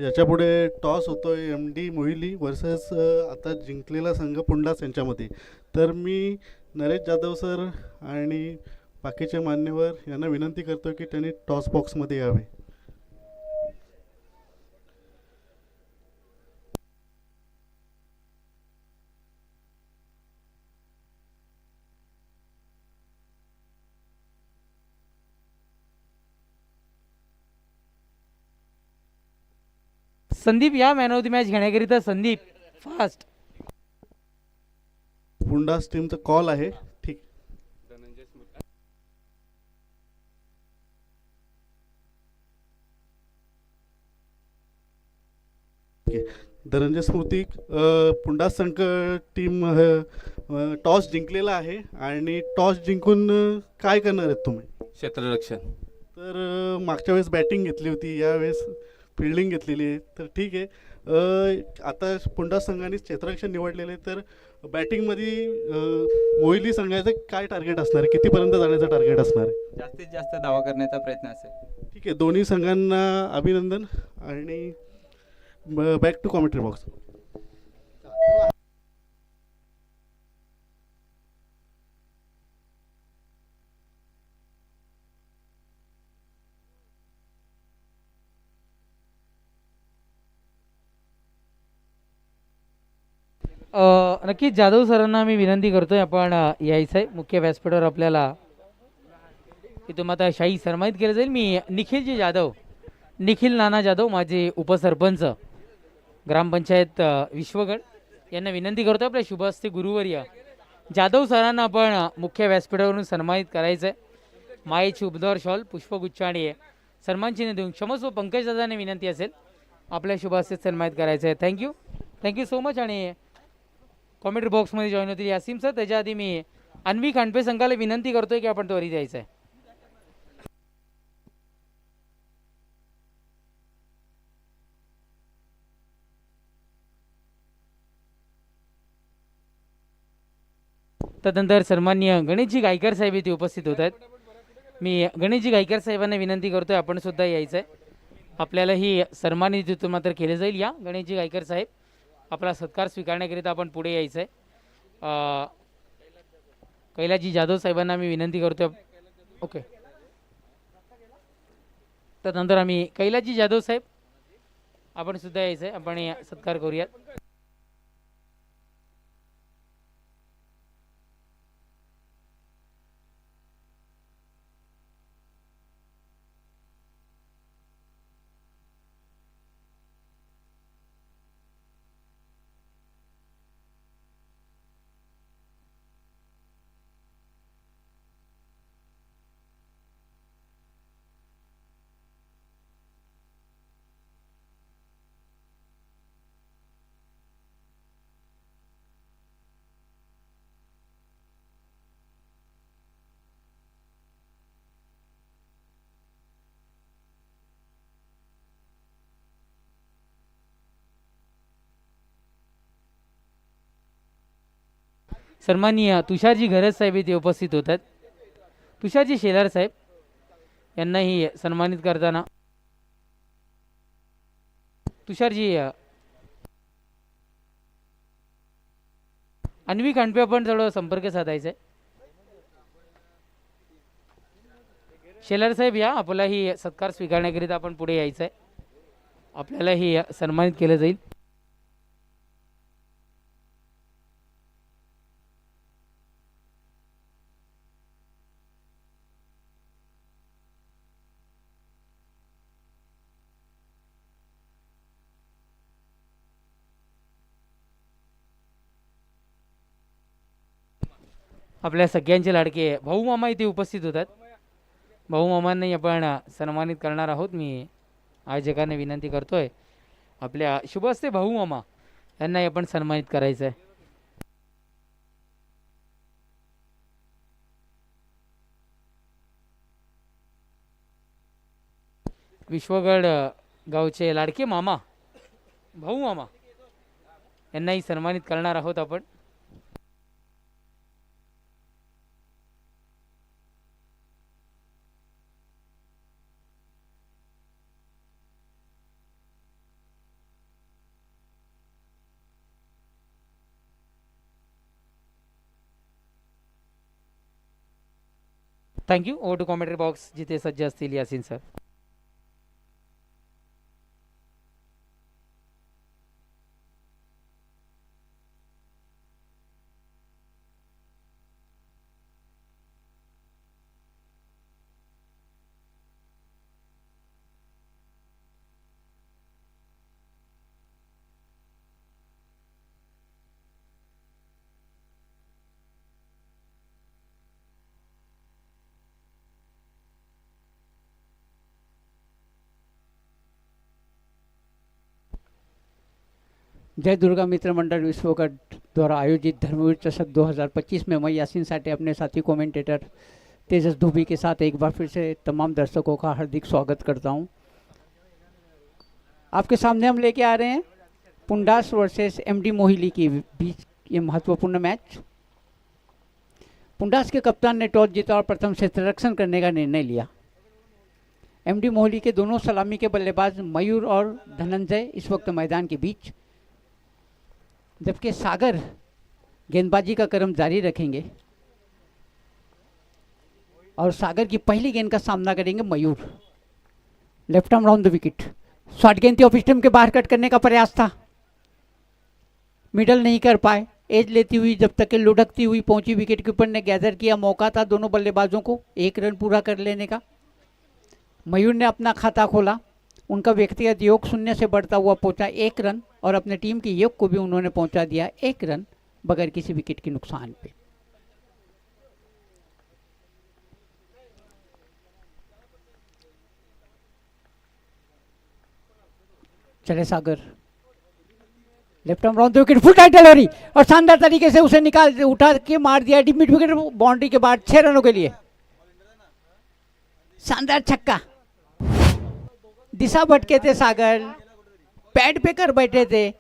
याच्यापुढे टॉस होतोय M D Mohili versus आता जिंकलेला संघ पुंडास यांच्यामध्ये. तर मी नरेश जाधव सर आणि बाकीचे मान्यवर यांना विनंती करतो की त्यांनी टॉस बॉक्समध्ये यावे. संदीप या मॅन ऑफ द मॅच घेण्याकरिता संदीप फास्ट. पुंडास टीमचा कॉल आहे. ठीक. ओके. धनंजय स्मृती, पुंडास संघ टीम टॉस जिंकलेला आहे आणि टॉस जिंकून काय करणार आहेत तुम्ही? क्षेत्ररक्षण. तर मागच्या वेळेस बॅटिंग घेतली होती, यावेळेस फिल्डिंग घेतलेली आहे. तर ठीक आहे. आता पुंडास संघाने क्षेत्ररक्षण निवडलेले आहे. तर बॅटिंगमध्ये मोहिली संघाचं काय टार्गेट असणार आहे? कितीपर्यंत जाण्याचं टार्गेट असणार आहे? जास्तीत जास्त धावा करण्याचा प्रयत्न असेल. ठीक आहे. दोन्ही संघांना अभिनंदन आणि बॅक टू कॉमेंट्री बॉक्स. नक्कीच जाधव सरांना मी विनंती करतोय आपण यायचं आहे मुख्य व्यासपीठावर. आपल्याला इथून आता शाही सन्मानित केलं जाईल. मी निखिलजी जाधव, निखिल नाना जाधव, माझे उपसरपंच ग्रामपंचायत विश्वगड, यांना विनंती करतो आपल्या शुभहस्ते गुरुवर्य जाधव सरांना आपण मुख्य व्यासपीठावरून सन्मानित करायचं आहे. मायेची उबदार शॉल, पुष्पगुच्छ आणि सन्मान चिन्ह देऊन क्षमस्व पंकज दादाने विनंती असेल आपल्या शुभहस्ते सन्मानित करायचं आहे. Thank you, thank you so much. आणि कॉमेंट्री बॉक्समध्ये जॉईन होतील यासिम सर. त्याच्या आधी मी अन्वी खांडपे संघाला विनंती करतोय की आपण त्वरित यायचं आहे. तदनंतर सन्माननीय गणेशजी गायकर साहेब इथे उपस्थित होत आहेत. मी गणेशजी गायकर साहेबांना विनंती करतोय आपण सुद्धा यायचं आहे. आपल्यालाही सन्मानित तिथून मात्र केले जाईल. या गणेशजी गायकर साहेब, आपला सत्कार स्वीकारण्याकरिता आपण पुढे यायचं आहे. कैलासजी जाधव साहेबांना मी विनंती करतोय. ओके. त्यानंतर आम्ही कैलासजी जाधव साहेब आपण सुद्धा यायचं आहे. आपण सत्कार करूयात. सन्माननीय तुषारजी घरत साहेब इथे उपस्थित होतात. तुषारजी शेलार साहेब यांनाही सन्मानित करताना तुषारजी अन्वी खांडपे आपण थोडं संपर्क साधायचा आहे. शेलार साहेब या, आपलाही सत्कार स्वीकारण्याकरिता आपण पुढे यायचं आहे. आपल्यालाही सन्मानित केलं जाईल. आपल्या सगळ्यांचे लाडके भाऊ मामा इथे उपस्थित होतात. भाऊ मामांनाही आपण सन्मानित करणार आहोत. मी आयोजकांना विनंती करतोय आपल्या शुभहस्ते भाऊ मामा यांनाही आपण सन्मानित करायचं आहे. विश्वगड गावचे लाडके मामा भाऊ मामा यांनाही सन्मानित करणार आहोत आपण. Thank you. Over to commentary box जिथे सज्ज असतील यासिन सर. जय दुर्गा मित्र मंडल विश्वकप द्वारा आयोजित धर्मवीर चषक 2025 में मैं यासीन साठे अपने साथी कमेंटेटर तेजस धुबी के साथ एक बार फिर से तमाम दर्शकों का हार्दिक स्वागत करता हूं। आपके सामने हम लेके आ रहे हैं पुंडास वर्सेस एमडी मोहिली के बीच ये महत्वपूर्ण मैच। पुंडास के कप्तान ने टॉस जीता और प्रथम क्षेत्ररक्षण करने का निर्णय लिया। एमडी मोहिली के दोनों सलामी के बल्लेबाज मयूर और धनंजय इस वक्त मैदान के बीच, जबकि सागर गेंदबाजी का क्रम जारी रखेंगे और सागर की पहली गेंद का सामना करेंगे Mayur. Left arm round the wicket, short गेंद थी, ऑफ स्टंप के बाहर कट करने का प्रयास था, मिडल नहीं कर पाए। एज लेती हुई जब तक कि लुढ़कती हुई पहुंची, विकेट कीपर ने गैदर किया, मौका था दोनों बल्लेबाजों को एक रन पूरा कर लेने का। मयूर ने अपना खाता खोला, उनका व्यक्तिगत योग 0 से बढ़ता हुआ पहुंचा 1 रन और अपने टीम के योग को भी उन्होंने पहुंचा दिया 1 रन बगैर किसी विकेट के नुकसान पे। चले Sagar, left arm round the wicket, full tight delivery और शानदार तरीके से उसे निकाल उठा के मार दिया डीप मिड विकेट, बाउंड्री के बाद 6 रनों के लिए। शानदार छक्का, दिशा भटके थे सागर, पैड पे कर बैठे थे,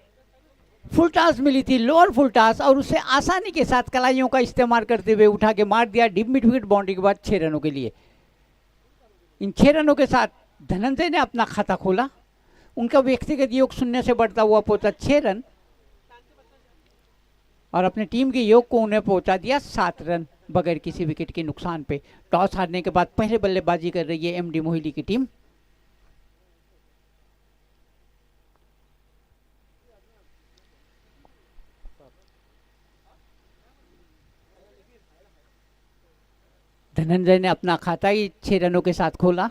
फुल टॉस मिली थी, लोअर फुल टॉस, और उसे आसानी के साथ कलाइयों का इस्तेमाल करते हुए उठा के मार दिया डीप मिड विकेट, बाउंड्री के बाद 6 रनों के लिए। इन 6 रनों के साथ धनंजय ने अपना खाता खोला, उनका व्यक्तिगत योग 0 से बढ़ता हुआ पहुंचा 6 रन और अपने टीम के योग को उन्हें पहुंचा दिया 7 रन बगैर किसी विकेट के नुकसान पे। टॉस हारने के बाद पहले बल्लेबाजी कर रही है एमडी मोहिली की टीम। धनंजय ने अपना खाता ही 6 रनों के साथ खोला,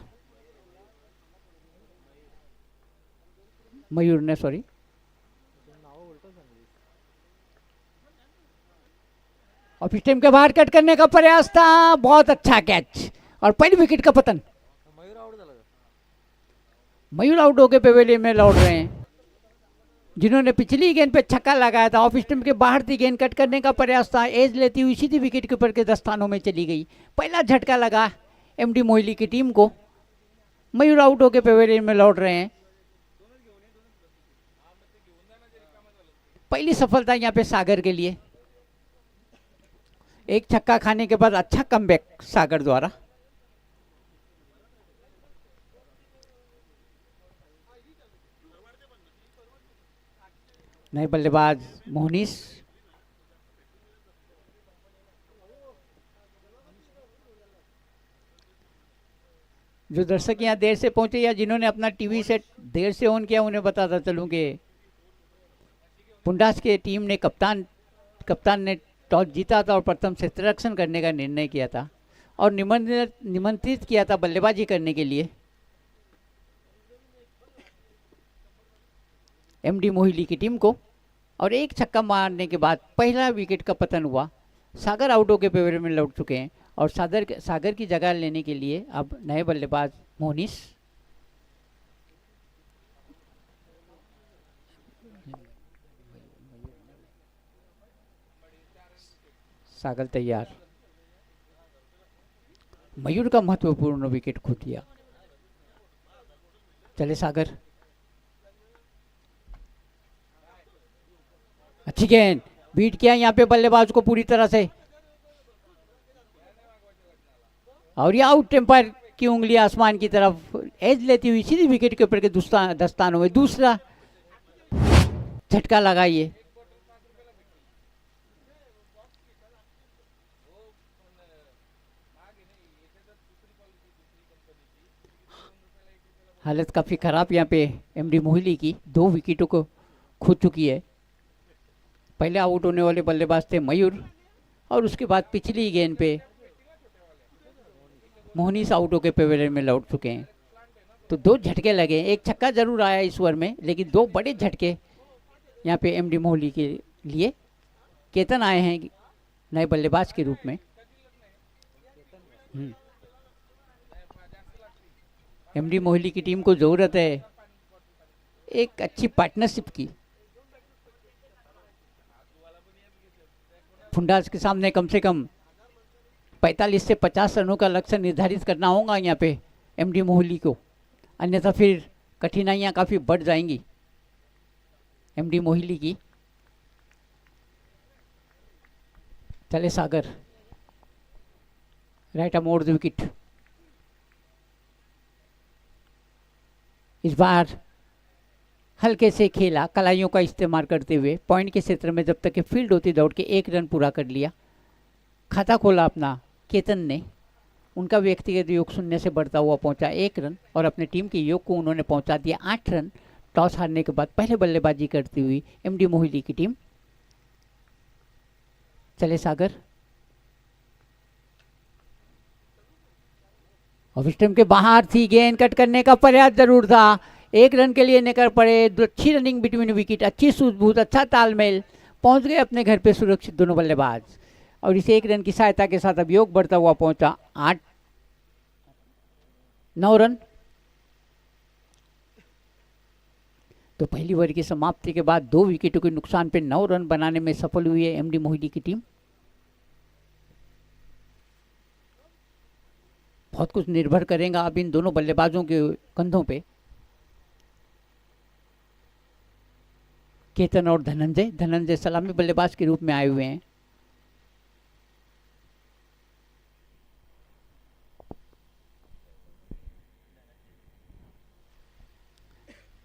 मयूर ने सॉरी। और स्टंप के बाहर कट करने का प्रयास था, बहुत अच्छा कैच और पहली विकेट का पतन। मयूर आउट होकर पेवेलियन में लौट रहे हैं, जिन्होंने पिछली गेंद पे छक्का लगाया था। ऑफ स्टंप के बाहर थी गेंद, कट करने का प्रयास था, एज लेती हुई सीधी विकेट कीपर के दस्तानों में चली गई। पहला झटका लगा एमडी मोहिली की टीम को। मयूर आउट होकर पेवेलियन में लौट रहे हैं। पहली सफलता यहाँ पे सागर के लिए, एक छक्का खाने के बाद अच्छा कमबैक सागर द्वारा। नए बल्लेबाज मोहनीस, जो दर्शक यहाँ देर से पहुंचे या जिन्होंने अपना टीवी सेट देर से ऑन किया, उन्हें बताता चलूं कि पुंडास के टीम ने कप्तान ने टॉस जीता था और प्रथम क्षेत्ररक्षण करने का निर्णय किया था और निमंत्रित किया था बल्लेबाजी करने के लिए एमडी मोहिली की टीम को। और एक छक्का मारने के बाद पहला विकेट का पतन हुआ। सागर आउट होकर पेवेलियन में लौट चुके हैं और सागर की जगह लेने के लिए अब नए बल्लेबाज मोहनीस। सागर तैयार, मयूर का महत्वपूर्ण विकेट खो दिया। चले सागर, अच्छी गेंद, बीट किया यहाँ पे बल्लेबाज को पूरी तरह से और ये आउट टेम्पर की उंगली आसमान की तरफ, एज लेती हुई सीधी विकेट के ऊपर के दस्तानों में दूसरा झटका लगाइए। हालत काफ़ी ख़राब यहाँ पे एमडी मोहिली की, 2 विकेटों को खो चुकी है। पहले आउट होने वाले बल्लेबाज थे मयूर, और उसके बाद पिछली गेंद पे मोहनीस आउट होकर पेवेलियन में लौट चुके हैं। तो 2 झटके लगे, एक छक्का जरूर आया इस ओवर में, लेकिन 2 बड़े झटके यहाँ पे एमडी मोहिली के लिए। केतन आए हैं नए बल्लेबाज के रूप में। एमडी मोहिली की टीम को ज़रूरत है एक अच्छी पार्टनरशिप की। फुंडास के सामने कम से कम 45 से 50 रनों का लक्ष्य निर्धारित करना होगा यहाँ पे एमडी मोहिली को, अन्यथा फिर कठिनाइयाँ काफ़ी बढ़ जाएंगी एमडी मोहिली की। चले Sagar, right arm over the wicket. इस बार हल्के से खेला, कलाइयों का इस्तेमाल करते हुए पॉइंट के क्षेत्र में जब तक कि फील्ड होती दौड़ के 1 रन पूरा कर लिया। खाता खोला अपना केतन ने, उनका व्यक्तिगत योग 0 से बढ़ता हुआ पहुंचा 1 रन, और अपने टीम के योग को उन्होंने पहुंचा दिया 8 रन। टॉस हारने के बाद पहले बल्लेबाजी करती हुई एमडी मोहिली की टीम। चले सागर, ऑफ स्टंप के बाहर थी गेंद, कट करने का प्रयास जरूर था, 1 रन के लिए निकल पड़े। अच्छी रनिंग बिटवीन विकेट, अच्छी सूझबूझ, अच्छा तालमेल, पहुंच गए अपने घर पे सुरक्षित दोनों बल्लेबाज, और इस 1 रन की सहायता के साथ अब योग बढ़ता हुआ पहुंचा 9 रन। तो पहली ओवर की समाप्ति के बाद 2 विकेटों के नुकसान पे 9 रन बनाने में सफल हुई है एमडी मोहिली की टीम। बहुत कुछ निर्भर करेगा अब इन दोनों बल्लेबाजों के कंधों पे। केतन और धनंजय सलामी बल्लेबाज के रूप में आए हुए हैं।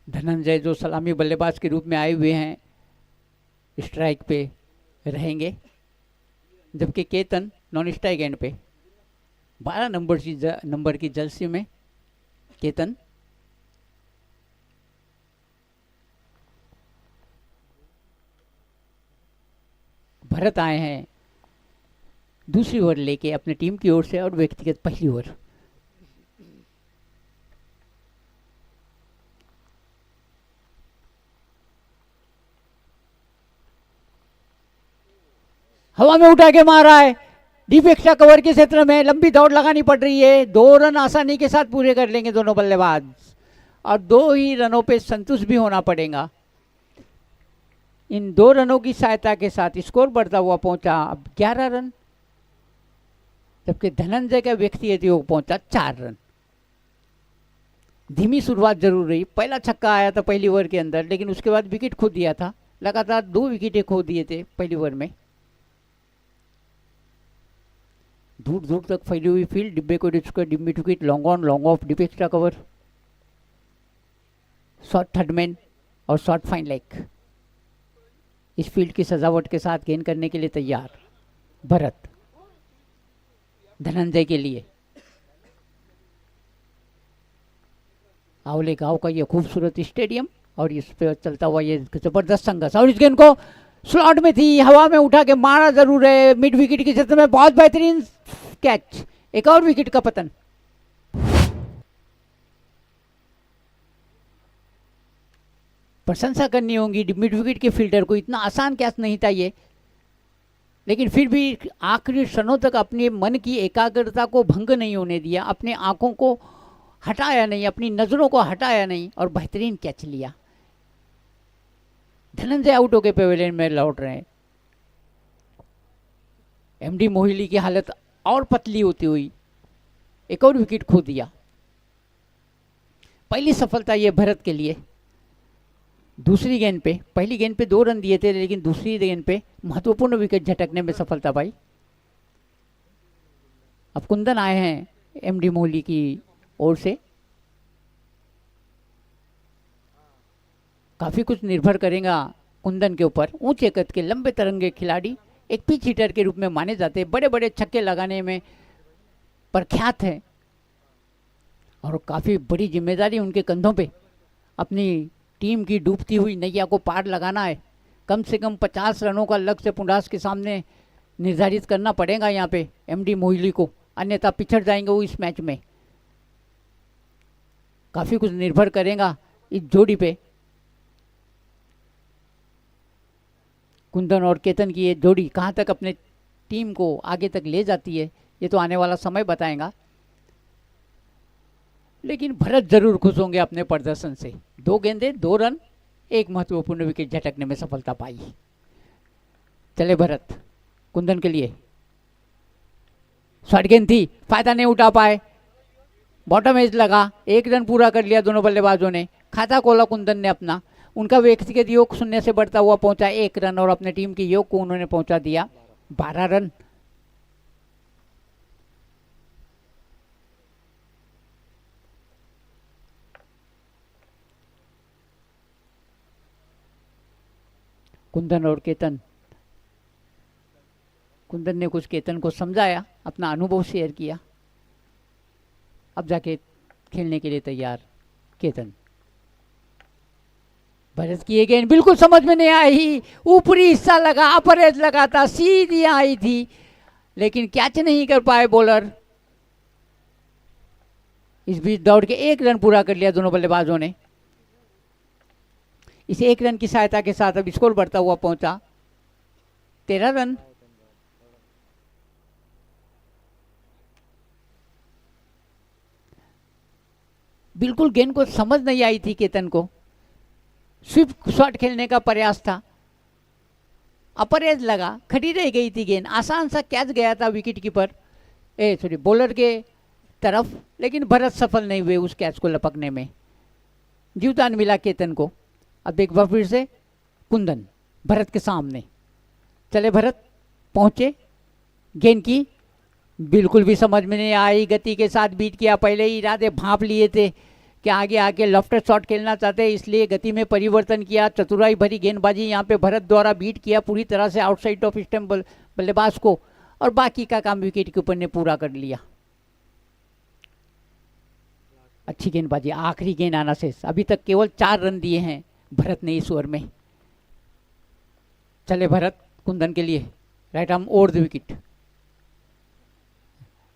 धनंजय जो सलामी बल्लेबाज के रूप में आए हुए हैं स्ट्राइक पे रहेंगे, जबकि केतन नॉन स्ट्राइक एंड पे 12 नंबर की जर्सी में केतन। भरत आए हैं दूसरी ओवर लेके अपने टीम की ओर से, और व्यक्तिगत पहली ओवर। हवा में उठा के मारा है, डीप एक्स्ट्रा कवर के क्षेत्र में लंबी दौड़ लगानी पड़ रही है। 2 रन आसानी के साथ पूरे कर लेंगे दोनों बल्लेबाज, और 2 ही रनों पे संतुष्ट भी होना पड़ेगा। इन 2 रनों की सहायता के साथ स्कोर बढ़ता हुआ पहुंचा अब 11 रन, जबकि धनंजय का व्यक्तिगत योग पहुंचा 4 रन। धीमी शुरुआत जरूर रही, पहला छक्का आया था पहली ओवर के अंदर, लेकिन उसके बाद विकेट खो दिया था, लगातार 2 विकेटें खो दिए थे पहली ओवर में। दूर दूर तक फैली हुई फील्ड, डिब्बे को डिब्बी टुकिट, long on long off, deep extra cover, short third man और शॉर्ट फाइन लेग। इस फील्ड की सजावट के साथ गेंद करने के लिए तैयार भरत धनंजय के लिए। आवले गांव का ये खूबसूरत स्टेडियम, और इस पे चलता हुआ ये जबरदस्त संघर्ष, और इस गेंद को स्लॉट में थी, हवा में उठा के मारा जरूर है मिड विकेट के क्षेत्र में। बहुत बेहतरीन कैच, एक और विकेट का पतन। प्रशंसा करनी होगी मिड विकेट के फील्डर को, इतना आसान कैच नहीं था ये, लेकिन फिर भी आखिरी क्षणों तक अपने मन की एकाग्रता को भंग नहीं होने दिया, अपने आंखों को हटाया नहीं, अपनी नजरों को हटाया नहीं, और बेहतरीन कैच लिया। धनंजय आउट होकर पेवेलियन में लौट रहे हैं। एमडी मोहिली की हालत और पतली होती हुई एक और विकेट खो दिया। पहली सफलता ये भरत के लिए। दूसरी गेंद पे, पहली गेंद पे 2 रन दिए थे, लेकिन दूसरी गेंद पे महत्वपूर्ण विकेट झटकने में सफलता पाई। अब कुंदन आए हैं एमडी मोहिली की ओर से। काफी कुछ निर्भर करेगा कुंदन के ऊपर। ऊंचे कद के लंबे तरंगे खिलाड़ी, एक पिच हिटर के रूप में माने जाते हैं, बड़े बड़े छक्के लगाने में प्रख्यात है, और काफ़ी बड़ी जिम्मेदारी उनके कंधों पे, अपनी टीम की डूबती हुई नैया को पार लगाना है। कम से कम 50 रनों का लक्ष्य पुंडास के सामने निर्धारित करना पड़ेगा यहाँ पे एमडी मोहिली को, अन्यथा पिछड़ जाएंगे वो इस मैच में। काफ़ी कुछ निर्भर करेगा इस जोड़ी पे। कुंदन और केतन की ये जोड़ी कहाँ तक अपने टीम को आगे तक ले जाती है, ये तो आने वाला समय बताएगा। लेकिन भरत जरूर खुश होंगे अपने प्रदर्शन से। 2 गेंदे 2 रन, एक महत्वपूर्ण विकेट झटकने में सफलता पाई। चले भरत, कुंदन के लिए शॉर्ट गेंद थी, फायदा नहीं उठा पाए, बॉटम एज लगा, 1 रन पूरा कर लिया दोनों बल्लेबाजों ने। खाता खोला कुंदन ने अपना, उनका व्यक्तिगत योग 0 से बढ़ता हुआ पहुंचा 1 रन और अपने टीम के योग को उन्होंने पहुंचा दिया 12 रन। कुंदन और केतन, कुंदन ने कुछ केतन को समझाया, अपना अनुभव शेयर किया। अब जाके खेलने के लिए तैयार केतन। भरत की ये गेंद बिल्कुल समझ में नहीं आई, ऊपरी हिस्सा लगा, अपर एज लगा था, सीधी आई थी, लेकिन कैच नहीं कर पाए बॉलर। इस बीच दौड़ के 1 रन पूरा कर लिया दोनों बल्लेबाजों ने। इस 1 रन की सहायता के साथ अब स्कोर बढ़ता हुआ पहुंचा 13 रन। बिल्कुल गेंद को समझ नहीं आई थी केतन को, स्विप शॉट खेलने का प्रयास था, अपर एज लगा, खड़ी रह गई थी गेंद, आसान सा कैच गया था विकेट कीपर बॉलर के तरफ, लेकिन भरत सफल नहीं हुए उस कैच को लपकने में। जीवदान मिला केतन को। अब एक बार फिर से कुंदन भरत के सामने। चले भरत, पहुंचे, गेंद की बिल्कुल भी समझ में नहीं आई, गति के साथ बीट किया। पहले ही इरादे भांप लिए थे कि आगे आके लेफ्ट शॉट खेलना चाहते हैं, इसलिए गति में परिवर्तन किया। चतुराई भरी गेंदबाजी यहाँ पे भरत द्वारा बीट किया पूरी तरह से आउटसाइड ऑफ स्टंप बल्लेबाज को, और बाकी का काम विकेट कीपर ने पूरा कर लिया। अच्छी गेंदबाजी, आखिरी गेंद आना शेष। अभी तक केवल 4 रन दिए हैं भरत ने इस ओवर में। चले भरत, कुंदन के लिए right arm over the wicket.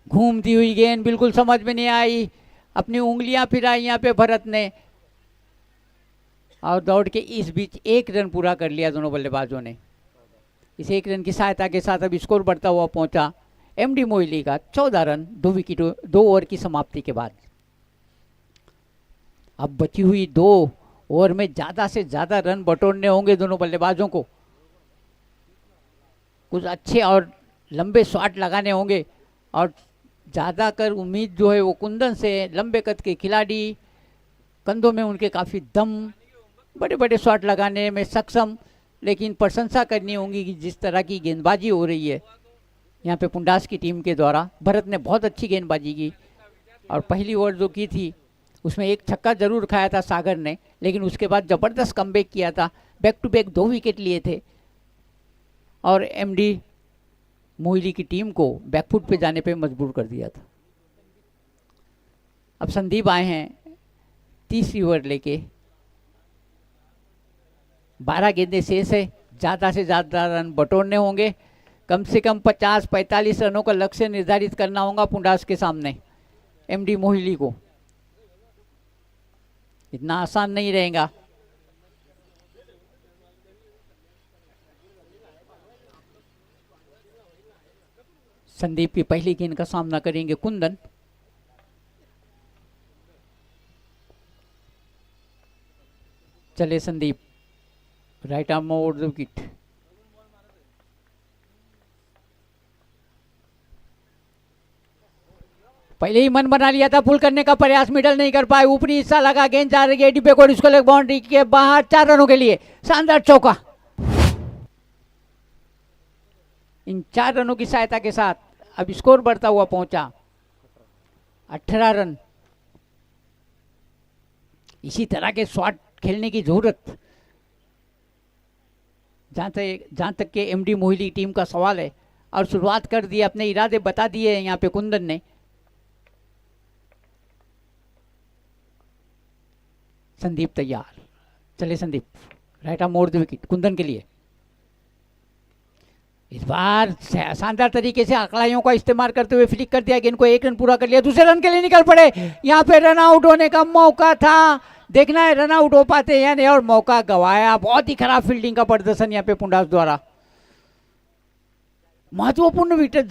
घूमती हुई गेंद बिल्कुल समझ में नहीं आई, अपनी उंगलियां फिराई यहाँ पे भरत ने, और दौड़ के इस बीच 1 रन पूरा कर लिया दोनों बल्लेबाजों ने। इस 1 रन की सहायता के साथ अब स्कोर बढ़ता हुआ पहुंचा एमडी मोहिली का 14 रन 2 ओवर की समाप्ति के बाद। अब बची हुई 2 ओवर में ज़्यादा से ज़्यादा रन बटोरने होंगे दोनों बल्लेबाजों को। कुछ अच्छे और लंबे शॉट लगाने होंगे, और ज़्यादातर उम्मीद जो है वो कुंदन से। लंबे कद के खिलाड़ी, कंधों में उनके काफ़ी दम, बड़े बड़े शॉट लगाने में सक्षम, लेकिन प्रशंसा करनी होगी कि जिस तरह की गेंदबाजी हो रही है यहाँ पे पुंडास की टीम के द्वारा। भरत ने बहुत अच्छी गेंदबाजी की, और पहली ओवर जो की थी उसमें 1 छक्का जरूर खाया था सागर ने, लेकिन उसके बाद ज़बरदस्त कमबैक किया था, बैक टू बैक 2 विकेट लिए थे, और एमडी मोहिली की टीम को बैकफुट पे जाने पे मजबूर कर दिया था। अब संदीप आए हैं 30 ओवर लेके, 12 गेंदें शेष है, ज़्यादा से ज़्यादा रन बटोरने होंगे। कम से कम 50-45 रनों का लक्ष्य निर्धारित करना होगा पुंडास के सामने एमडी मोहिली को। इतना आसान नहीं रहेगा। संदीप की पहली गेंद का सामना करेंगे कुंदन। चले Sandeep, right arm over the wicket. पहले ही मन बना लिया था, पुल करने का प्रयास, मिडल नहीं कर पाए, ऊपरी हिस्सा लगा, गेंद जा रही है डिब्बे को, इसको लेकर बाउंड्री के बाहर। 4 रनों के लिए शानदार चौका। इन 4 रनों की सहायता के साथ अब स्कोर बढ़ता हुआ पहुंचा 18 रन। इसी तरह के शॉट खेलने की जरूरत, जहां तक के एमडी मोहिली टीम का सवाल है, और शुरुआत कर दी, अपने इरादे बता दिए हैं यहाँ पे कुंदन ने। संदीप तैयार, चले संदीप, राइट आर्म मोड़ द विकेट कुंदन के लिए। इस बार शानदार तरीके से आंकड़ाइयों का इस्तेमाल करते हुए फ्लिक कर दिया, गेंद को 1 रन पूरा कर लिया, दूसरे रन के लिए निकल पड़े। यहाँ पे रन आउट होने का मौका था, देखना है रन आउट हो पाते हैं या नहीं, और मौका गवाया। बहुत ही खराब फील्डिंग का प्रदर्शन यहाँ पे पुंडास द्वारा। महत्वपूर्ण विकेट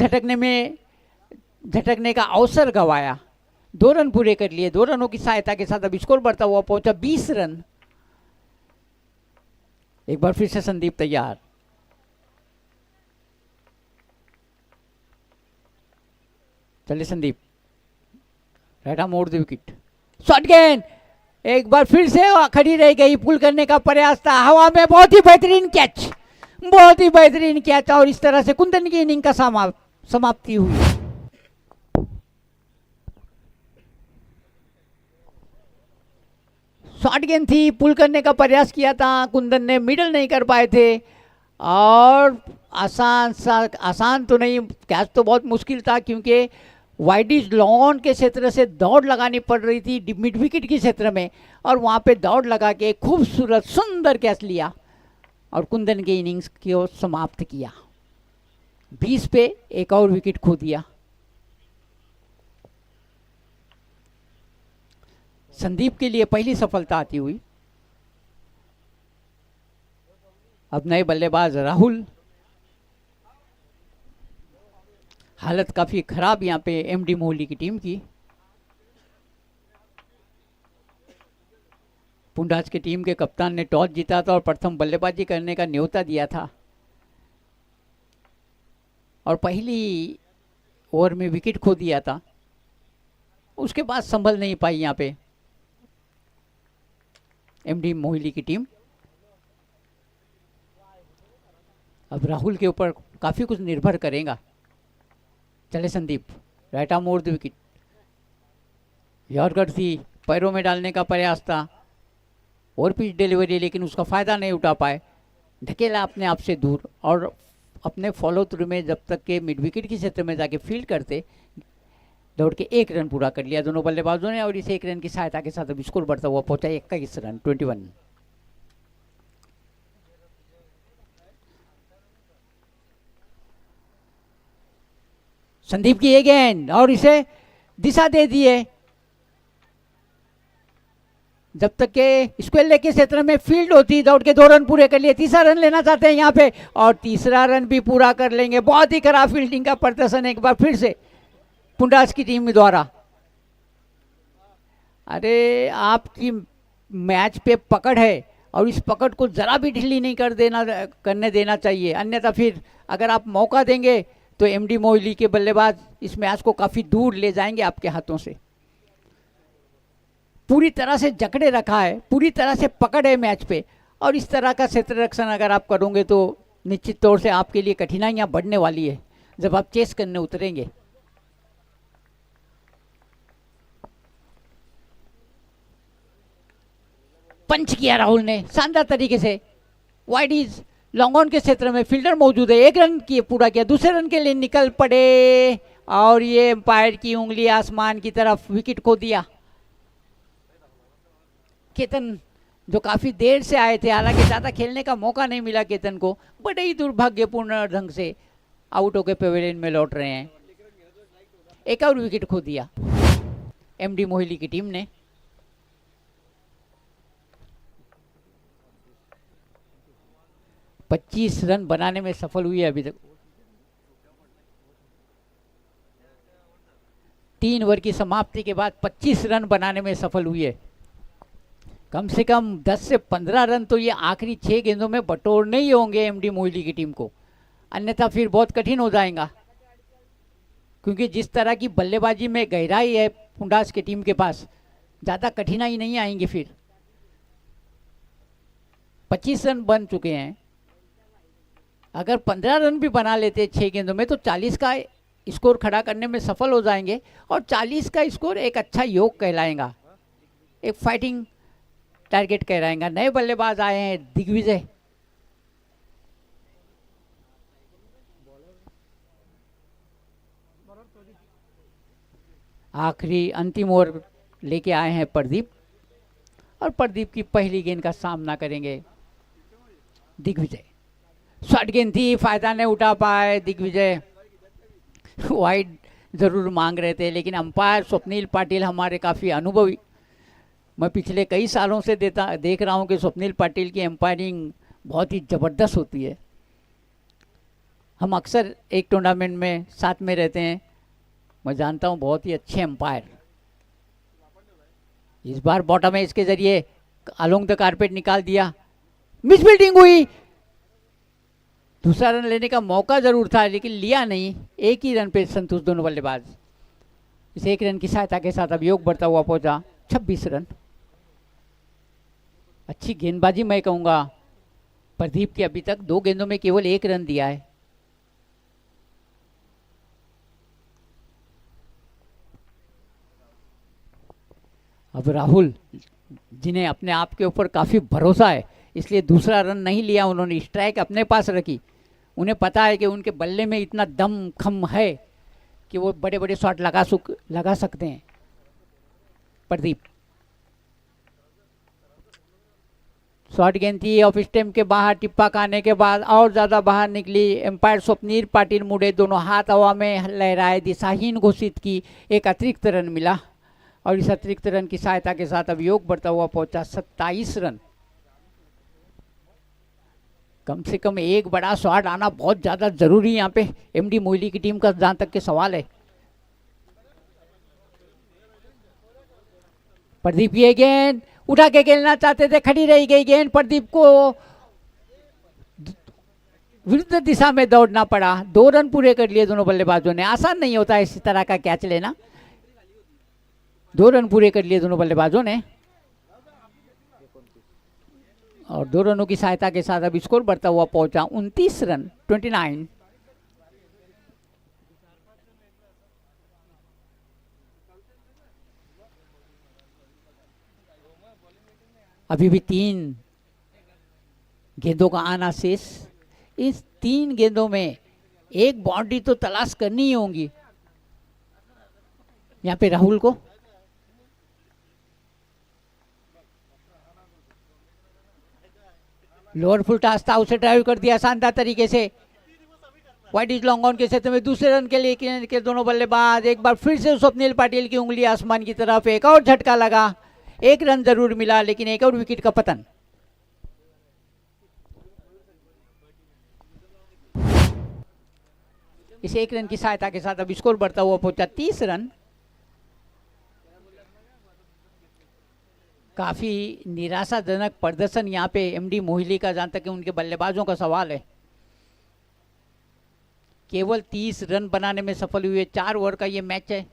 झटकने का अवसर गवाया। 2 रन पूरे कर लिए, 2 रनों की सहायता के साथ अब स्कोर बढ़ता हुआ पहुंचा 20 रन। एक बार फिर से संदीप तैयार, चलिए संदीप, राइट आर्म मोड़ द विकेट, शॉट गेंद एक बार फिर से खड़ी रह गई, पुल करने का प्रयास था हवा में, बहुत ही बेहतरीन कैच, बहुत ही बेहतरीन कैच, और इस तरह से कुंदन की इनिंग का समाप्ति हुई। शॉट गेंद थी, पुल करने का प्रयास किया था, कुंदन ने मिडल नहीं कर पाए थे, और आसान तो नहीं, कैच तो बहुत मुश्किल था क्योंकि वाइडिज लॉन के क्षेत्र से दौड़ लगानी पड़ रही थी मिड विकेट के क्षेत्र में, और वहाँ पे दौड़ लगा के खूबसूरत सुंदर कैच लिया और कुंदन के इनिंग्स को समाप्त किया। 20 पे एक और विकेट खो दिया। संदीप के लिए पहली सफलता आती हुई। अब नए बल्लेबाज राहुल, हालत काफी खराब यहाँ पे एमडी मोहाली की टीम की। पुंडास की टीम के कप्तान ने टॉस जीता था और प्रथम बल्लेबाजी करने का न्योता दिया था, और पहली ओवर में विकेट खो दिया था। उसके बाद संभल नहीं पाई यहाँ पे एमडी मोहाली की टीम। अब राहुल के ऊपर काफी कुछ निर्भर करेगा। चले संदीप, राइट आर्म मोड़ द विकेट, यॉर्कर थी, पैरों में डालने का प्रयास था, और पिच डिलीवरी, लेकिन उसका फायदा नहीं उठा पाए, ढकेला अपने आप से दूर, और अपने फॉलो थ्रू में जब तक के मिड विकेट के क्षेत्र में जाके फील्ड करते, दौड़ के 1 रन पूरा कर लिया दोनों बल्लेबाजों ने, और इस 1 रन की सहायता के साथ अब स्कोर बढ़ता हुआ पहुंचा 21 रन 21। संदीप की ये गेंद, और इसे दिशा दे दिए। जब तक के स्क्वायर लेग के क्षेत्र में फील्ड होती, दौड़ के 2 रन पूरे कर लिए, तीसरा रन लेना चाहते हैं यहाँ पे, और तीसरा रन भी पूरा कर लेंगे। बहुत ही खराब फील्डिंग का प्रदर्शन एक बार फिर से पुंडास की टीम द्वारा। अरे आपकी मैच पे पकड़ है, और इस पकड़ को जरा भी ढीली नहीं करने देना चाहिए, अन्यथा फिर अगर आप मौका देंगे तो एमडी मोहाली के बल्लेबाज इस मैच को काफी दूर ले जाएंगे आपके हाथों से। पूरी तरह से जकड़े रखा है, पूरी तरह से पकड़ है मैच पे, और इस तरह का क्षेत्र रक्षण अगर आप करोगे तो निश्चित तौर से आपके लिए कठिनाइयां बढ़ने वाली है जब आप चेस करने उतरेंगे। पंच किया राहुल ने शानदार तरीके से, वाइड इज लॉन्ग ऑन के क्षेत्र में फील्डर मौजूद है, 1 रन किए पूरा किया, दूसरे रन के लिए निकल पड़े, और ये एम्पायर की उंगली आसमान की तरफ, विकेट खो दिया। केतन जो काफी देर से आए थे, हालांकि ज्यादा खेलने का मौका नहीं मिला केतन को, बड़े ही दुर्भाग्यपूर्ण ढंग से आउट होकर पेविलियन में लौट रहे हैं। एक और विकेट खो दिया एमडी मोहाली की टीम ने। पच्चीस रन बनाने में सफल हुई है अभी तक। 3 ओवर की समाप्ति के बाद 25 रन बनाने में सफल हुई है। कम से कम 10 से 15 रन तो ये आखिरी 6 गेंदों में बटोरने ही होंगे एमडी मोहाली की टीम को, अन्यथा फिर बहुत कठिन हो जाएगा, क्योंकि जिस तरह की बल्लेबाजी में गहराई है पुंडास की टीम के पास, ज़्यादा कठिनाई नहीं आएंगे फिर। 25 रन बन चुके हैं, अगर 15 रन भी बना लेते 6 गेंदों में तो 40 का स्कोर खड़ा करने में सफल हो जाएंगे, और 40 का स्कोर एक अच्छा योग कहलाएगा, एक फाइटिंग टारगेट कहलाएगा। नए बल्लेबाज आए हैं दिग्विजय, आखिरी अंतिम ओवर लेके आए हैं प्रदीप, और प्रदीप की पहली गेंद का सामना करेंगे दिग्विजय। शॉर्ट गेंद थी, फायदा नहीं उठा पाए दिग्विजय, वाइड जरूर मांग रहे थे, लेकिन अंपायर स्वप्निल पाटिल हमारे काफ़ी अनुभवी, मैं पिछले कई सालों से देख रहा हूं कि स्वप्निल पाटिल की एम्पायरिंग बहुत ही ज़बरदस्त होती है। हम अक्सर एक टूर्नामेंट में साथ में रहते हैं, मैं जानता हूं बहुत ही अच्छे एम्पायर। इस बार बॉटम एज के जरिए अलोंग द कारपेट निकाल दिया, मिस फील्डिंग हुई, दूसरा रन लेने का मौका जरूर था लेकिन लिया नहीं। एक ही रन पे संतुष्ट दोनों बल्लेबाज। इस एक रन की सहायता के साथ अब योग बढ़ता हुआ पहुंचा 26 रन। अच्छी गेंदबाजी मैं कहूंगा प्रदीप की, अभी तक 2 गेंदों में केवल 1 रन दिया है। अब राहुल जिन्हें अपने आप के ऊपर काफी भरोसा है, इसलिए दूसरा रन नहीं लिया उन्होंने, स्ट्राइक अपने पास रखी। उन्हें पता है कि उनके बल्ले में इतना दम खम है कि वो बड़े बड़े शॉट लगा सकते हैं। प्रदीप शॉर्ट गेंद थी, ऑफ स्टैम्प के बाहर, टिप्पा खाने के बाद और ज़्यादा बाहर निकली। एम्पायर स्वप्नील पाटिल मुड़े, दोनों हाथ हवा में लहराए, दिशाहीन घोषित की। एक अतिरिक्त रन मिला और इस अतिरिक्त रन की सहायता के साथ अब योग बढ़ता हुआ पहुंचा 27 रन। कम से कम एक बड़ा शॉट आना बहुत ज़्यादा जरूरी है यहाँ पे एमडी मोइली की टीम का, जहाँ तक के सवाल है। प्रदीप ये गेंद उठा के खेलना चाहते थे, खड़ी रही गई गेंद, प्रदीप को विरुद्ध दिशा में दौड़ना पड़ा। 2 रन पूरे कर लिए दोनों बल्लेबाजों ने। आसान नहीं होता इस तरह का कैच लेना। 2 रन पूरे कर लिए दोनों बल्लेबाजों ने और 2 रनों की सहायता के साथ अब स्कोर बढ़ता हुआ पहुंचा 29 रन 29। अभी भी 3 गेंदों का आना शेष। इस 3 गेंदों में एक बाउंड्री तो तलाश करनी ही होगी यहाँ पे राहुल को। लोअर फुल टॉस था, उसे ड्राइव कर दिया शानदार तरीके से। वाइड इज लॉन्ग ऑन के क्षेत्र में दूसरे रन के लिए के दोनों बल्लेबाज। एक बार फिर से स्वप्निल पाटिल की उंगली आसमान की तरफ, एक और झटका लगा। 1 रन जरूर मिला लेकिन एक और विकेट का पतन। इस 1 रन की सहायता के साथ अब स्कोर बढ़ता हुआ पहुंचा 30 रन। काफी निराशाजनक प्रदर्शन यहाँ पे एमडी मोहिली का, जहां तक कि उनके बल्लेबाजों का सवाल है। केवल 30 रन बनाने में सफल हुए। 4 ओवर का ये मैच है।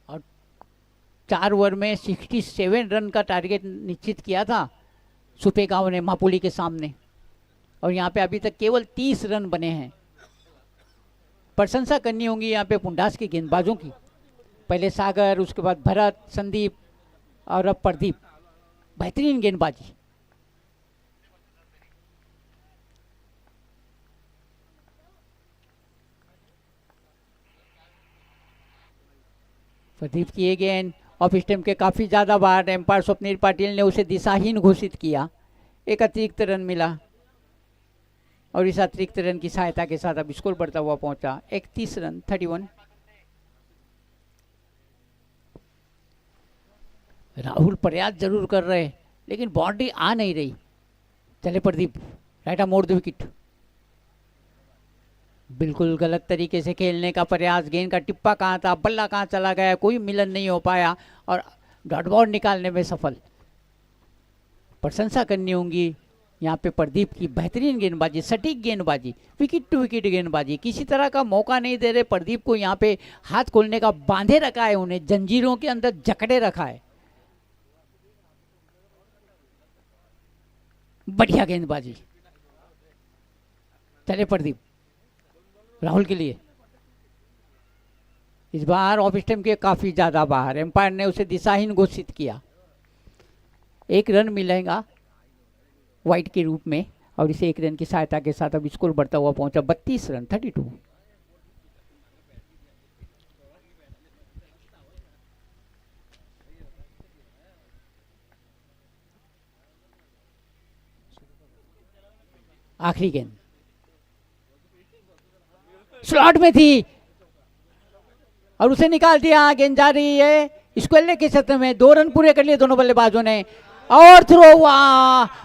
और 4 ओवर में 67 रन का टारगेट निश्चित किया था सुपेगांव ने मापुली के सामने, और यहाँ पे अभी तक केवल 30 रन बने हैं। प्रशंसा करनी होगी यहाँ पे पुंडास के गेंदबाजों की। पहले सागर, उसके बाद भरत, संदीप और अब प्रदीप। बेहतरीन गेंदबाजी। प्रदीप की ये गेंद ऑफ स्टैम्प के काफी ज्यादा बाहर। एम्पायर स्वप्निल पाटिल ने उसे दिशाहीन घोषित किया। एक अतिरिक्त रन मिला और इस अतिरिक्त रन की सहायता के साथ अब स्कोर बढ़ता हुआ पहुंचा 31 रन 31। राहुल प्रयास जरूर कर रहे लेकिन बाउंड्री आ नहीं रही। चले प्रदीप, राइट मोड़ द विकेट। बिल्कुल गलत तरीके से खेलने का प्रयास। गेंद का टिप्पा कहाँ था, बल्ला कहाँ चला गया, कोई मिलन नहीं हो पाया और डॉट बॉल निकालने में सफल। प्रशंसा करनी होगी यहाँ पे प्रदीप की। बेहतरीन गेंदबाजी, सटीक गेंदबाजी, विकेट टू विकेट गेंदबाजी। किसी तरह का मौका नहीं दे रहे प्रदीप को। यहाँ पे हाथ खोलने का बांधे रखा है, उन्हें जंजीरों के अंदर जकड़े रखा है। बढ़िया गेंदबाजी। चले प्रदीप, राहुल के लिए इस बार ऑफ स्टैम्प के काफी ज्यादा बाहर। एम्पायर ने उसे दिशाहीन घोषित किया। 1 रन मिलेगा वाइट के रूप में और इसे 1 रन की सहायता के साथ अब स्कोर बढ़ता हुआ पहुंचा 32 रन 32। आखिरी गेंद स्लॉट में थी और उसे निकाल दिया। गेंद जा रही है स्क्वेयर के क्षेत्र में। 2 रन पूरे कर लिए दोनों बल्लेबाजों ने और थ्रो हुआ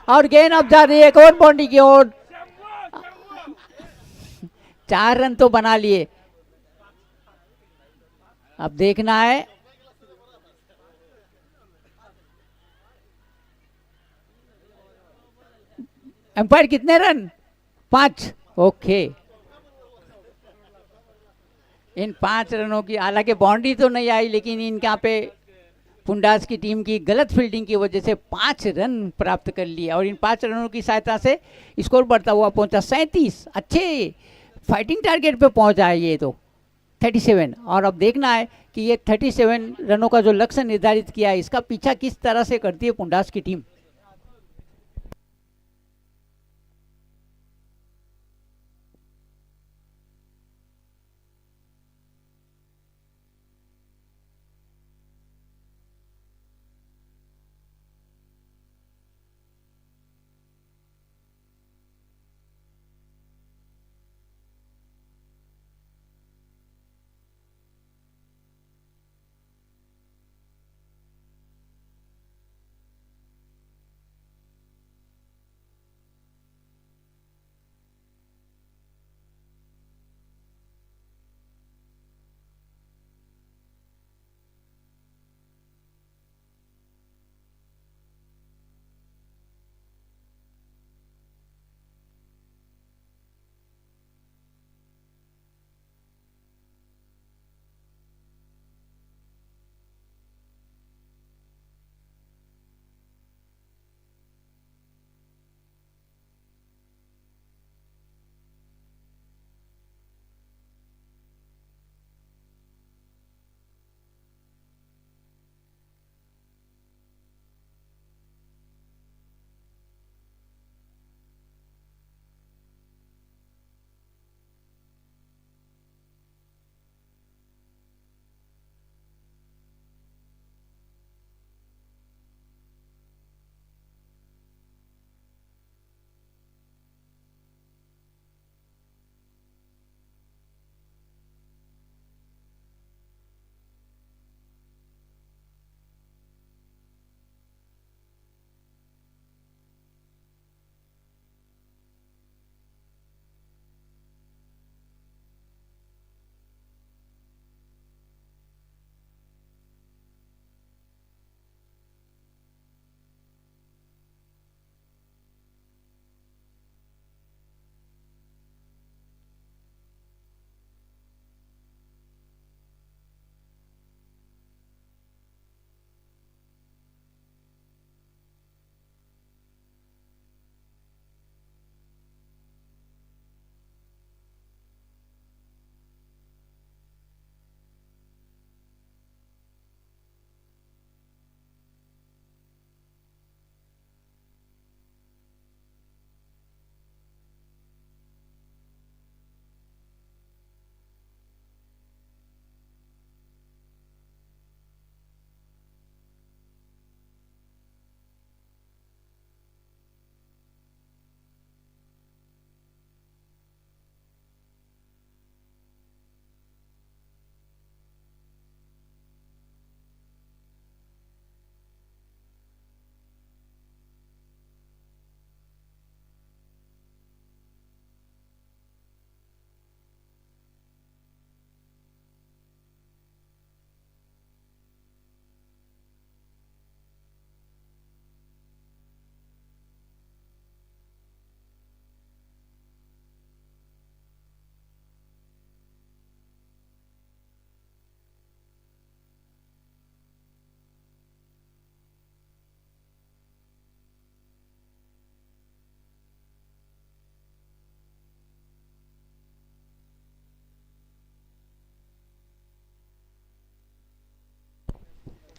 और गेंद अब जा रही है एक और बाउंड्री की ओर। 4 रन तो बना लिए। अब देखना है एम्पायर कितने रन? 5। ओके, इन 5 रनों की हालांकि बाउंड्री तो नहीं आई, लेकिन इनका पे पुंडास की टीम की गलत फील्डिंग की वजह से 5 रन प्राप्त कर लिए और इन 5 रनों की सहायता से स्कोर बढ़ता हुआ पहुंचा 37। अच्छे फाइटिंग टारगेट पे पहुंचा है ये तो 37। और अब देखना है कि ये 37 रनों का जो लक्ष्य निर्धारित किया है इसका पीछा किस तरह से करती है पुंडास की टीम।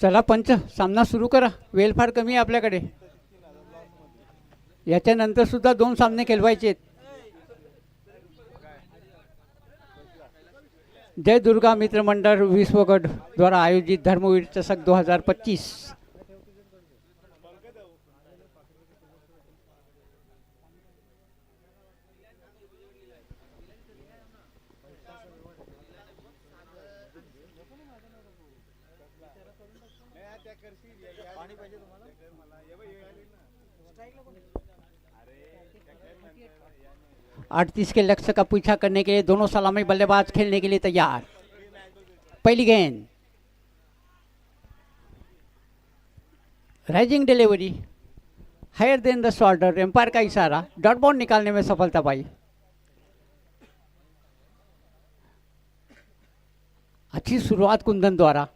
चला पंच, सामना सुरू करा. वेळ फार कमी आहे आपल्याकडे. याच्यानंतर सुद्धा 2 सामने खेळवायचे आहेत. जय दुर्गा मित्र मंडल विश्वगढ़ द्वारा आयोजित धर्मवीर चषक 2025. अड़तीस के लक्ष्य का पीछा करने के लिए दोनों सलामी बल्लेबाज खेलने के लिए तैयार। पहली गेंद, rising delivery, higher than the shoulder, umpire का इशारा, डॉट बॉल निकालने में सफलता पाई। अच्छी शुरुआत कुंदन द्वारा।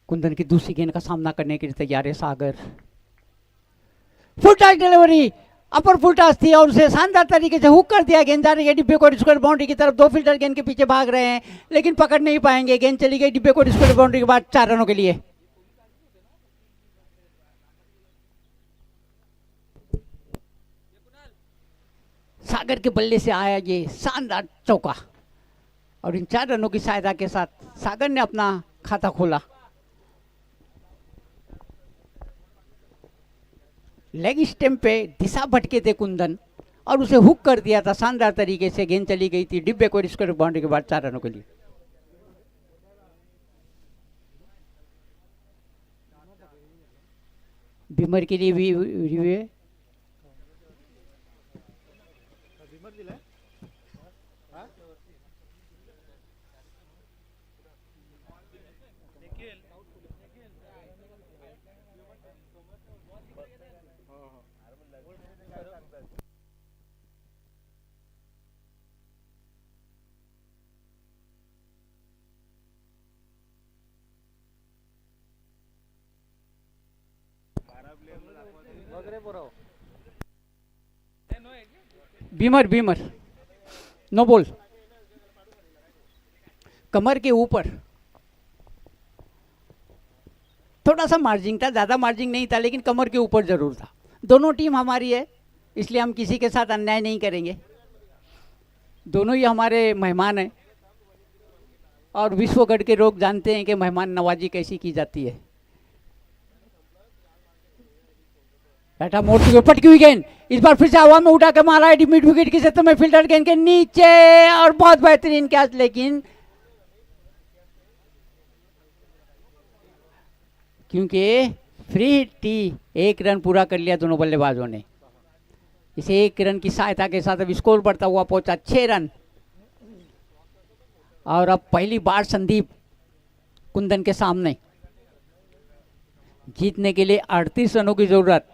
कुंदन की दूसरी गेंद का सामना करने के लिए तैयार है सागर। फुल टॉस डिलीवरी, अपर फुल टॉस थी और उसे शानदार तरीके से हुक कर दिया। गेंद जा रही है डिब्बे को स्क्वायर बाउंड्री की तरफ। दो फील्डर गेंद के पीछे भाग रहे हैं लेकिन पकड़ नहीं पाएंगे। गेंद चली गई डिब्बे को स्क्वायर बाउंड्री के बाद 4 रनों के लिए। सागर के बल्ले से आया ये शानदार चौका और इन 4 रनों की सहायता के साथ सागर ने अपना खाता खोला। लेग स्टंप पे दिशा भटके थे कुंदन और उसे हुक कर दिया था शानदार तरीके से। गेंद चली गई थी डिब्बे को स्क्वायर बाउंड्री के बाद 4 रनों के लिए। बीमर के लिए भी रिव्यू है। Beamer beamer no ball. कमर के ऊपर थोड़ा सा मार्जिन था, ज्यादा मार्जिन नहीं था लेकिन कमर के ऊपर जरूर था। दोनों टीम हमारी है इसलिए हम किसी के साथ अन्याय नहीं करेंगे। दोनों ही हमारे मेहमान हैं और विश्वगढ़ के लोग जानते हैं कि मेहमान नवाजी कैसी की जाती है। बैठा मोड़ती हुई पटकी हुई गेंद, इस बार फिर से हवा में उठा के मारा है मिड विकेट की सतह में। फील्डर गेंद के नीचे और बहुत बेहतरीन कैच, लेकिन क्योंकि फ्री टी 1 रन पूरा कर लिया दोनों बल्लेबाजों ने। इसे 1 रन की सहायता के साथ अब स्कोर बढ़ता हुआ पहुंचा 6 रन। और अब पहली बार संदीप कुंदन के सामने। जीतने के लिए 38 रनों की जरूरत।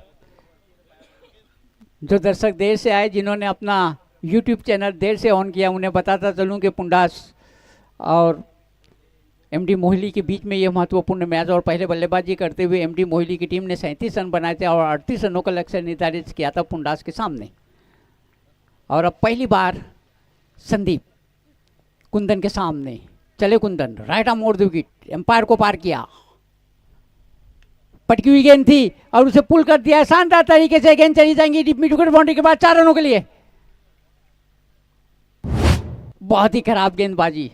जो दर्शक देर से आए, जिन्होंने अपना YouTube चैनल देर से ऑन किया, उन्हें बताता चलूं कि पुंडास और एमडी मोहिली के बीच में यह महत्वपूर्ण मैच और पहले बल्लेबाजी करते हुए एमडी मोहिली की टीम ने 37 रन बनाए थे और 38 रनों का लक्ष्य निर्धारित किया था पुंडास के सामने। और अब पहली बार संदीप कुंदन के सामने। चले कुंदन, राइट आर्म मोड़ द विकेट, एम्पायर को पार किया। पटकी हुई गेंद थी और उसे पुल कर दिया शानदार तरीके से। गेंद चली जाएंगी डीप मिड विकेट बाउंड्री के बाद 4 रनों के लिए। बहुत ही खराब गेंदबाजी।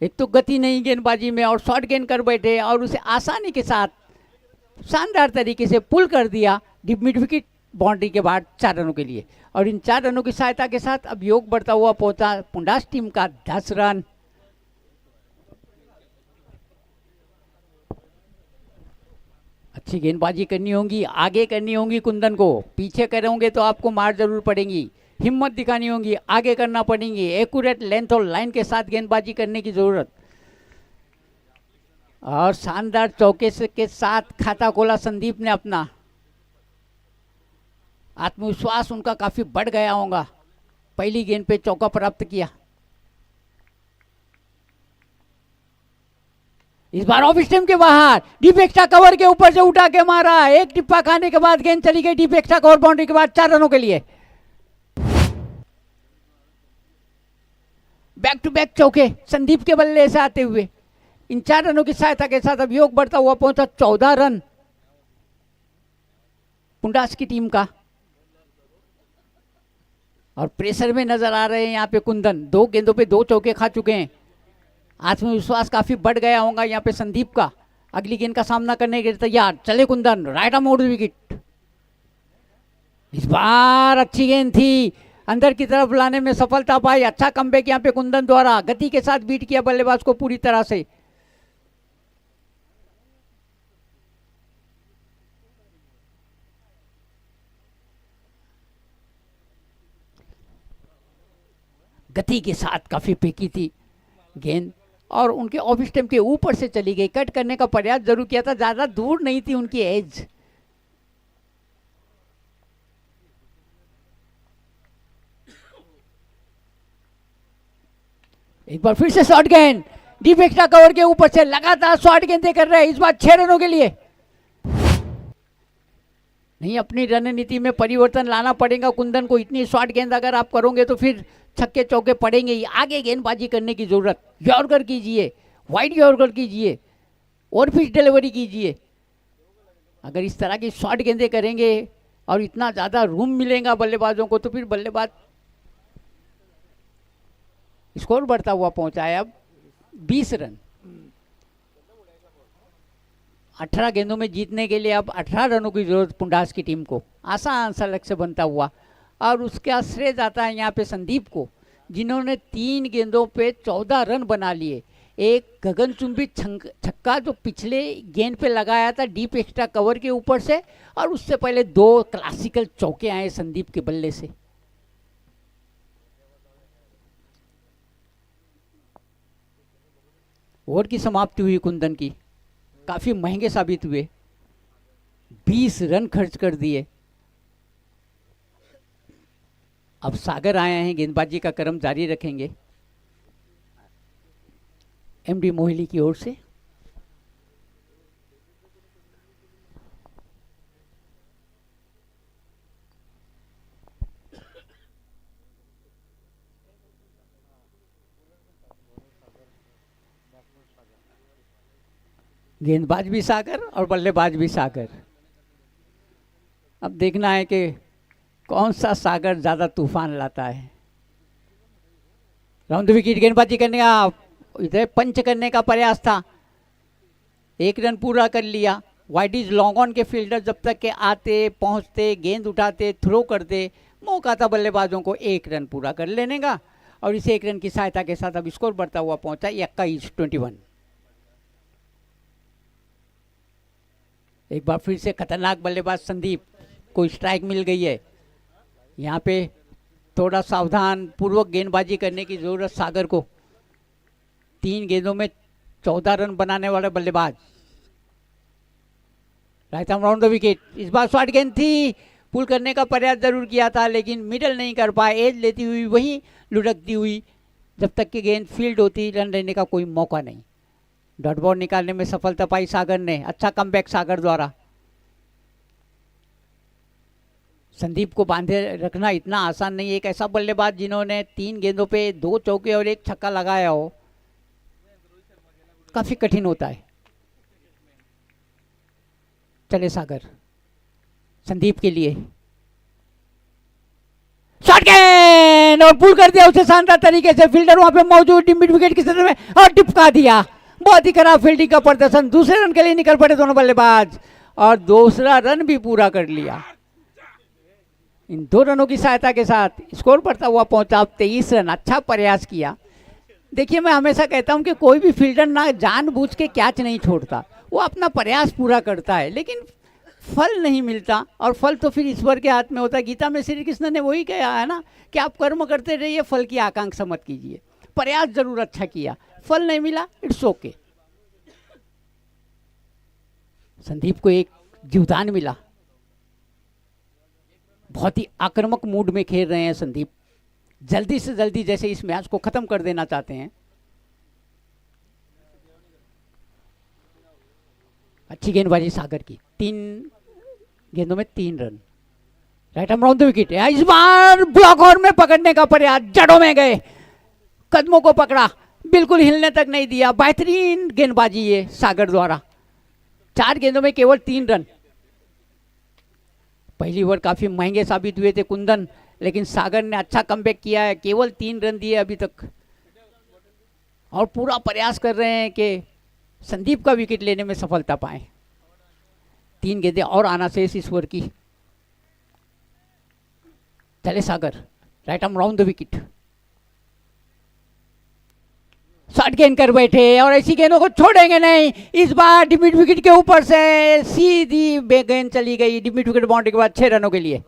एक तो गति नहीं गेंदबाजी में और शॉर्ट गेंद कर बैठे और उसे आसानी के साथ शानदार तरीके से पुल कर दिया डीप मिड विकेट बाउंड्री के बाद 4 रनों के लिए। और इन 4 रनों की सहायता के साथ अब योग बढ़ता हुआ पहुंचा पुंडास टीम का 10 रन। अच्छी गेंदबाजी करनी होगी, आगे करनी होगी कुंदन को। पीछे करोगे तो आपको मार जरूर पड़ेगी। हिम्मत दिखानी होगी, आगे करना पड़ेगी। एक्यूरेट लेंथ और लाइन के साथ गेंदबाजी करने की जरूरत। और शानदार चौके के साथ खाता खोला संदीप ने अपना। आत्मविश्वास उनका काफी बढ़ गया होगा। पहली गेंद पे चौका प्राप्त किया। इस बार ऑफ स्टंप के बाहर डीप एक्स्ट्रा कवर के ऊपर से उठा के मारा। एक टिप्पा खाने के बाद गेंद चली गई डीप एक्स्ट्रा कवर बाउंड्री के बाद 4 रनों के लिए। बैक टू बैक चौके संदीप के बल्ले से आते हुए इन 4 रनों की सहायता के साथ अब योग बढ़ता हुआ पहुंचा 14 रन पुंडास की टीम का। और प्रेशर में नजर आ रहे हैं यहाँ पे कुंदन। 2 गेंदों पे 2 चौके खा चुके हैं। आत्मविश्वास काफी बढ़ गया होगा यहाँ पे संदीप का। अगली गेंद का सामना करने के लिए तैयार, चले Kundan, right arm out the wicket. इस बार अच्छी गेंद थी, अंदर की तरफ लाने में सफलता पाई। अच्छा कमबैक यहाँ पे कुंदन द्वारा, गति के साथ बीट किया बल्लेबाज को पूरी तरह से। गति के साथ काफी फेंकी थी गेंद और उनके ऑफ स्टंप के ऊपर से चली गई। कट करने का प्रयास जरूर किया था, ज्यादा दूर नहीं थी उनकी एज। एक बार फिर से शॉर्ट गेंद, डीप एक्स्ट्रा कवर के ऊपर से लगातार शॉर्ट गेंदें कर रहे हैं, इस बार 6 रनों के लिए। नहीं, अपनी रणनीति में परिवर्तन लाना पड़ेगा कुंदन को। इतनी शॉर्ट गेंद अगर आप करोगे तो फिर छक्के चौके पड़ेंगे ही। आगे गेंदबाजी करने की जरूरत, यॉर्कर कीजिए, वाइड यॉर्कर कीजिए और पिच डिलीवरी कीजिए। अगर इस तरह की शॉर्ट गेंदें करेंगे और इतना ज़्यादा रूम मिलेगा बल्लेबाजों को तो फिर बल्लेबाज। स्कोर बढ़ता हुआ पहुंचा है अब 20 रन। 18 गेंदों में जीतने के लिए अब 18 रनों की जरूरत पुंडास की टीम को। आसान सा लक्ष्य बनता हुआ और उसका श्रेय जाता है यहाँ पे संदीप को, जिन्होंने 3 गेंदों पे 14 रन बना लिए। एक गगनचुंबी छक्का जो पिछले गेंद पे लगाया था डीप एक्स्ट्रा कवर के ऊपर से, और उससे पहले 2 क्लासिकल चौके आए संदीप के बल्ले से। ओवर की समाप्ति हुई कुंदन की, काफी महंगे साबित हुए, 20 रन खर्च कर दिए। अब सागर आए हैं, गेंदबाजी का क्रम जारी रखेंगे एमडी मोहिली की ओर से। गेंदबाज भी सागर और बल्लेबाज भी सागर। अब देखना है कि कौन सा सागर ज्यादा तूफान लाता है। राउंड द विकेट गेंदबाजी करने का, इधर पंच करने का प्रयास था, 1 रन पूरा कर लिया। वाइड इज लॉन्ग ऑन के फील्डर जब तक के आते पहुंचते, गेंद उठाते, थ्रो करते, मौका था बल्लेबाजों को 1 रन पूरा कर लेने का। और इस 1 रन की सहायता के साथ अब स्कोर बढ़ता हुआ पहुंचा 21-21। एक बार फिर से खतरनाक बल्लेबाज संदीप को स्ट्राइक मिल गई है। यहाँ पे थोड़ा सावधान पूर्वक गेंदबाजी करने की जरूरत सागर को। 3 गेंदों में 14 रन बनाने वाले बल्लेबाज। Right arm round the wicket, इस बार शॉर्ट गेंद थी, पुल करने का प्रयास जरूर किया था लेकिन मिडल नहीं कर पाए। एज लेती हुई वहीं लुढ़कती हुई, जब तक कि गेंद फील्ड होती रन लेने का कोई मौका नहीं। डॉट बॉल निकालने में सफलता पाई सागर ने। अच्छा कमबैक सागर द्वारा। संदीप को बांधे रखना इतना आसान नहीं है। एक ऐसा बल्लेबाज जिन्होंने 3 गेंदों पे 2 चौके और 1 छक्का लगाया हो, काफी कठिन होता है। चले सागर, संदीप के लिए शॉट गेंद और पुल कर दिया उसे शानदार तरीके से। फील्डर वहां पे मौजूद मिड विकेट की सतह में और टिपका दिया। बहुत ही खराब फील्डिंग का प्रदर्शन। दूसरे रन के लिए निकल पड़े दोनों बल्लेबाज और दूसरा रन भी पूरा कर लिया। इन 2 रनों की सहायता के साथ स्कोर बढ़ता हुआ पहुंचा 23 रन। अच्छा प्रयास किया। देखिए, मैं हमेशा कहता हूं कि कोई भी फील्डर ना जानबूझ के कैच नहीं छोड़ता, वो अपना प्रयास पूरा करता है, लेकिन फल नहीं मिलता। और फल तो फिर ईश्वर के हाथ में होता है। गीता में श्री कृष्ण ने वही कहा है ना कि आप कर्म करते रहिए, फल की आकांक्षा मत कीजिए। प्रयास जरूर अच्छा किया, फल नहीं मिला, इट्स ओके। संदीप को एक जीवदान मिला। बहुत ही आक्रामक मूड में खेल रहे हैं संदीप, जल्दी से जल्दी जैसे इस मैच को खत्म कर देना चाहते हैं। अच्छी गेंदबाजी सागर की, 3 गेंदों में 3 run. Right arm round the wicket. इस बार ब्लॉक हॉर्न में पकड़ने का प्रयास, जड़ों में गए, कदमों को पकड़ा, बिल्कुल हिलने तक नहीं दिया। बेहतरीन गेंदबाजी ये सागर द्वारा। 4 गेंदों में केवल 3 रन। पहली ओवर काफी महंगे साबित हुए थे कुंदन, लेकिन सागर ने अच्छा कमबैक किया है। केवल 3 रन दिए अभी तक और पूरा प्रयास कर रहे हैं कि संदीप का विकेट लेने में सफलता पाए। 3 गेंदें और आना शेष इस ओवर की। चले Sagar, right arm round the wicket, shot गेंद कर बैठे और ऐसी गेंदों को छोड़ेंगे नहीं। इस बार डिमिट विकेट के ऊपर से सीधी गेंद चली गई डिमिट विकेट बाउंड्री के बाद 6 रनों के लिए।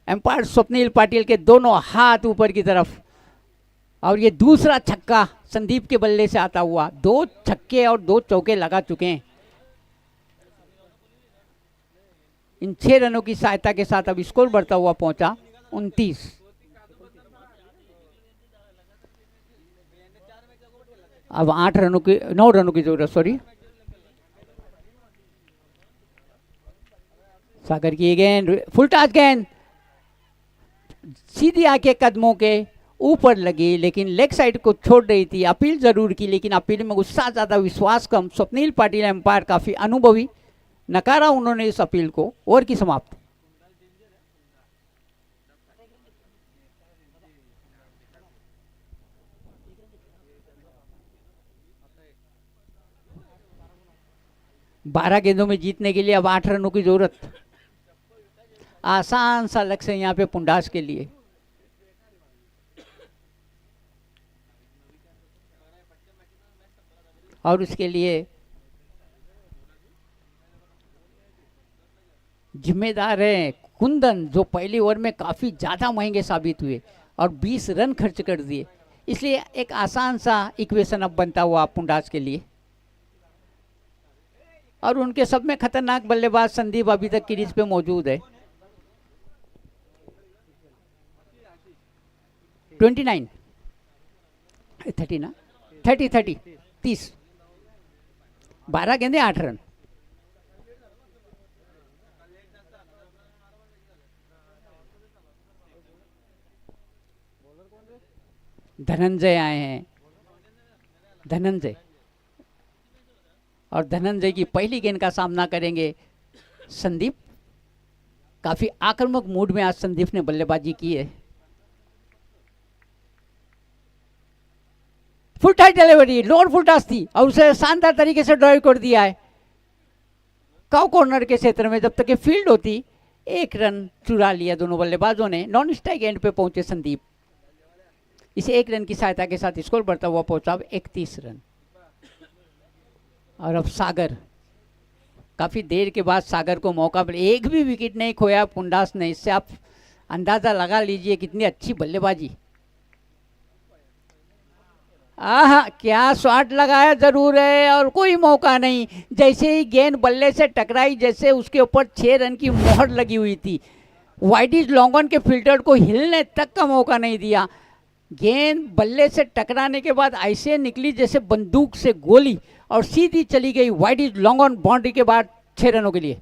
एम्पायर स्वप्निल पाटिल के दोनों हाथ ऊपर की तरफ, और ये दूसरा छक्का संदीप के बल्ले से आता हुआ। 2 छक्के और 2 चौके लगा चुके हैं। इन 6 रनों की सहायता के साथ अब स्कोर बढ़ता हुआ पहुंचा 29। अब 8 रनों की 9 रनों की जरूरत, सॉरी। सागर की गेंद, फुल टॉस गेंद सीधी आके कदमों के ऊपर लगी, लेकिन लेग साइड को छोड़ रही थी। अपील जरूर की, लेकिन अपील में गुस्सा ज्यादा, विश्वास कम। स्वप्निल पाटिल एम्पायर काफी अनुभवी, नकारा उन्होंने इस अपील को। ओवर की समाप्त। बारह गेंदों में जीतने के लिए अब 8 रनों की जरूरत। आसान सा लक्ष्य यहाँ पे पुंडास के लिए। और उसके लिए जिम्मेदार है कुंदन, जो पहली ओवर में काफी ज्यादा महंगे साबित हुए और 20 रन खर्च कर दिए। इसलिए एक आसान सा इक्वेशन अब बनता हुआ पुंडास के लिए। और उनके सब में खतरनाक बल्लेबाज संदीप अभी तक क्रीज पे मौजूद है। 29 30 ना 30 12 गेंदे 8 रन। धनंजय आए हैं, धनंजय, और धनंजय की पहली गेंद का सामना करेंगे संदीप। काफी आक्रामक मूड में आज संदीप ने बल्लेबाजी की है। Full tight delivery, lower full toss थी और उसे शानदार तरीके से ड्राइव कर दिया है काउ कॉर्नर के क्षेत्र में। जब तक ये फील्ड होती 1 रन चुरा लिया दोनों बल्लेबाजों ने। नॉन स्ट्राइक एंड पे पहुंचे संदीप। इसे 1 रन की सहायता के साथ स्कोर बढ़ता हुआ पहुंचा अब 31 रन। और अब सागर, काफी देर के बाद सागर को मौका मिला। एक भी विकेट नहीं खोया पुंडास ने। इससे आप अंदाजा लगा लीजिए कितनी अच्छी बल्लेबाजी। क्या शॉट लगाया जरूर है और कोई मौका नहीं। जैसे ही गेंद बल्ले से टकराई, जैसे उसके ऊपर 6 रन की मोहर लगी हुई थी। वाइडिज लॉन्गन के फील्डर को हिलने तक का मौका नहीं दिया। गेंद बल्ले से टकराने के बाद ऐसे निकली जैसे बंदूक से गोली और सीधी चली गई वाइडिज लॉन्गन बाउंड्री के बाद 6 रनों के लिए।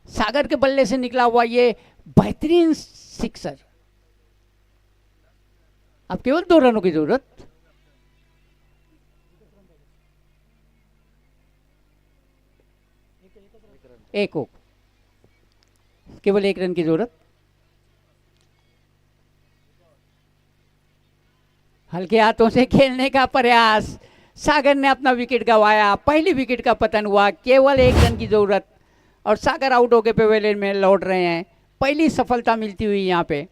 सागर के बल्ले से निकला हुआ ये बेहतरीन सिक्सर। अब केवल 2 रनों की जरूरत। एक हो, केवल 1 रन की जरूरत। हल्के हाथों से खेलने का प्रयास, सागर ने अपना विकेट गंवाया। पहली विकेट का पतन हुआ, केवल 1 रन की जरूरत और सागर आउट होकर पेवेलियन में लौट रहे हैं। पहली सफलता मिलती हुई यहाँ पे।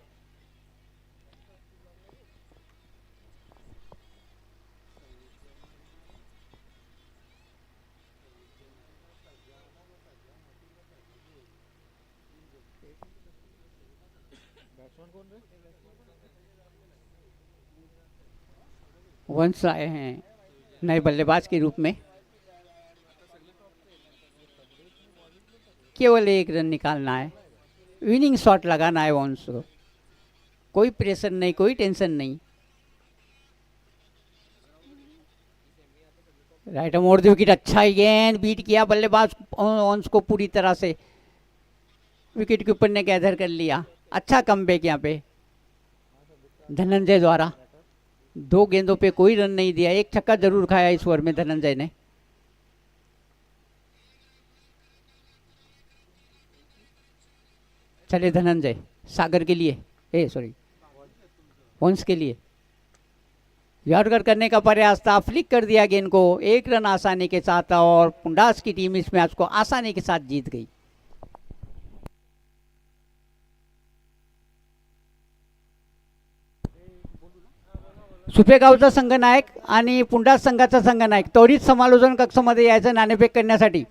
वंश आए हैं नए बल्लेबाज के रूप में। केवल 1 रन निकालना है, विनिंग शॉट लगाना है वंश को। कोई प्रेशर नहीं, कोई टेंशन नहीं। राइट मोड़ दी विकेट, अच्छा ही गेंद बीट किया बल्लेबाज वंश को पूरी तरह से। विकेट के ऊपर ने गैदर कर लिया। अच्छा कमबैक यहाँ पे धनंजय द्वारा। 2 गेंदों पे कोई रन नहीं दिया। 1 छक्का जरूर खाया इस ओवर में धनंजय ने। चले धनंजय सागर के लिए, सॉरी वंश के लिए। यॉर्कर करने का प्रयास था, फ्लिक कर दिया गेंद को, 1 रन आसानी के साथ और पुंडास की टीम इस मैच को आसानी के साथ जीत गई। सुपेगावचा संघनायक आणि पुंडास संघाचा संघनायक त्वरित समालोचन कक्षामध्ये यायचं नाणेफेक करण्यासाठी।